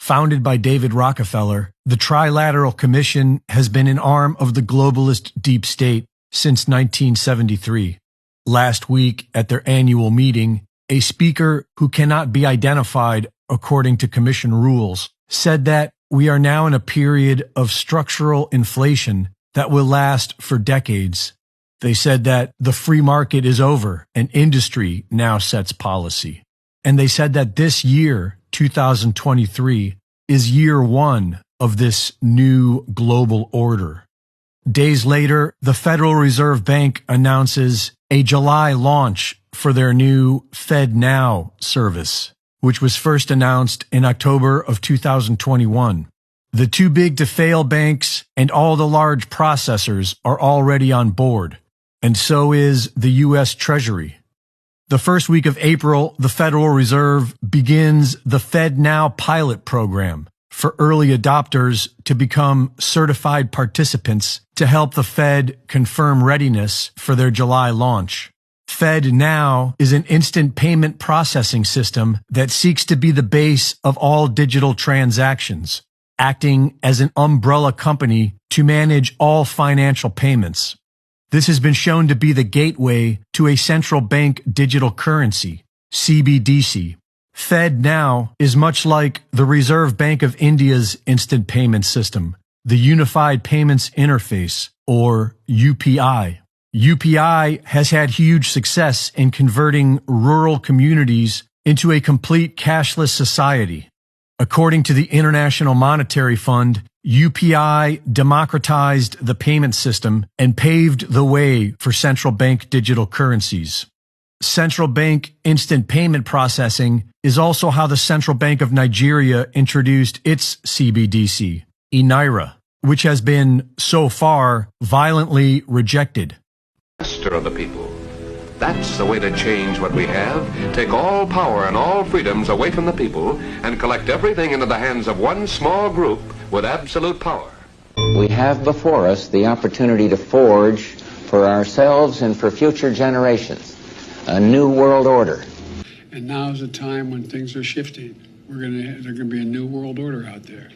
Founded by David Rockefeller, the Trilateral Commission has been an arm of the globalist deep state since 1973. Last week, at their annual meeting, a speaker who cannot be identified according to Commission rules said that we are now in a period of structural inflation that will last for decades. They said that the free market is over and industry now sets policy. And they said that this year, 2023, is year one of this new global order. Days later, the Federal Reserve Bank announces a July launch for their new FedNow service, which was first announced in October of 2021. The too big to fail banks and all the large processors are already on board, and so is the U.S. Treasury. The first week of April, the Federal Reserve begins the FedNow pilot program for early adopters to become certified participants to help the Fed confirm readiness for their July launch. FedNow is an instant payment processing system that seeks to be the base of all digital transactions, acting as an umbrella company to manage all financial payments. This has been shown to be the gateway to a central bank digital currency, CBDC. FedNow is much like the Reserve Bank of India's instant payment system, the Unified Payments Interface, or UPI. UPI has had huge success in converting rural communities into a complete cashless society. According to the International Monetary Fund, UPI democratized the payment system and paved the way for central bank digital currencies. Central bank instant payment processing is also how the Central Bank of Nigeria introduced its CBDC, eNaira, which has been, so far, violently rejected. Master of the people. That's the way to change what we have. Take all power and all freedoms away from the people and collect everything into the hands of one small group with absolute power. We have before us the opportunity to forge for ourselves and for future generations a new world order. And now is a time when things are shifting. There's going to be a new world order out there.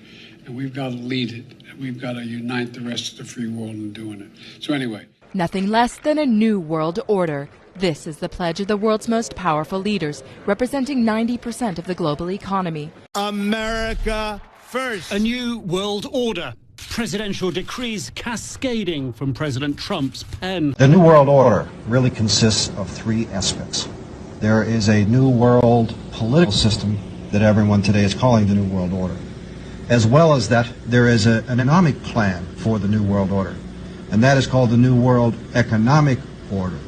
And we've got to lead it. And we've got to unite the rest of the free world in doing it. So anyway. Nothing less than a new world order. This is the pledge of the world's most powerful leaders, representing 90% of the global economy. America first. A new world order. Presidential decrees cascading from President Trump's pen. The New World Order really consists of three aspects. There is a new world political system that everyone today is calling the New World Order. As well as that, there is an economic plan for the New World Order, and that is called the New World Economic Order.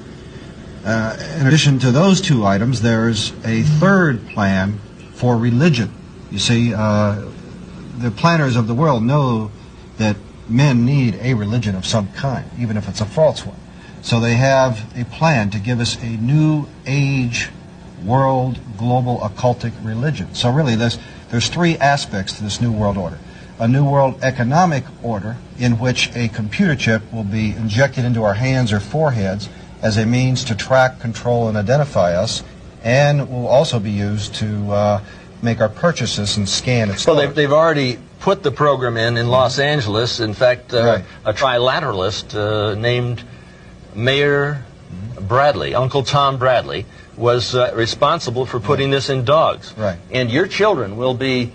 In addition to those two items, there's a third plan for religion. You see, the planners of the world know that men need a religion of some kind, even if it's a false one. So they have a plan to give us a new age, world, global, occultic religion. So really, there's three aspects to this new world order. A new world economic order in which a computer chip will be injected into our hands or foreheads as a means to track, control, and identify us, and will also be used to make our purchases and scan its Well, they've already put the program in Los Angeles. In fact, Right. a trilateralist named Mayor Bradley, Uncle Tom Bradley, was responsible for putting this in dogs. Right. And your children will be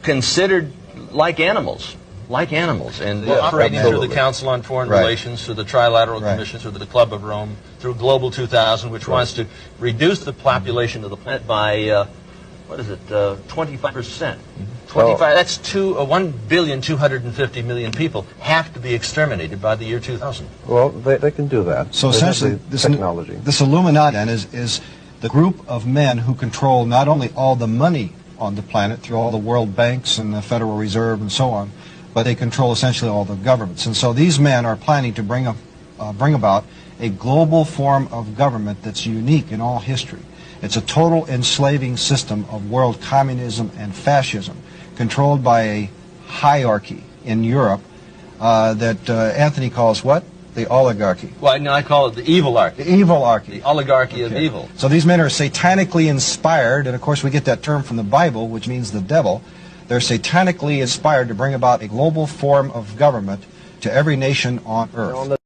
considered like animals. And operating through the Council on Foreign Right. Relations, through the Trilateral Right. Commission, through the Club of Rome, through Global 2000, which wants to reduce the population of the planet by, 25%. 25, that's 1,250,000,000 people have to be exterminated by the year 2000. Well, they can do that. So They have essentially, the technology. this Illuminati then is the group of men who control not only all the money on the planet through all the world banks and the Federal Reserve and so on, but they control essentially all the governments. And so these men are planning to bring about a global form of government that's unique in all history. It's a total enslaving system of world communism and fascism, controlled by a hierarchy in Europe that Anthony calls what? The oligarchy. Well, no, I call it the evilarchy. The evilarchy. The oligarchy of evil. So these men are satanically inspired, and of course we get that term from the Bible, which means the devil. They're satanically inspired to bring about a global form of government to every nation on earth.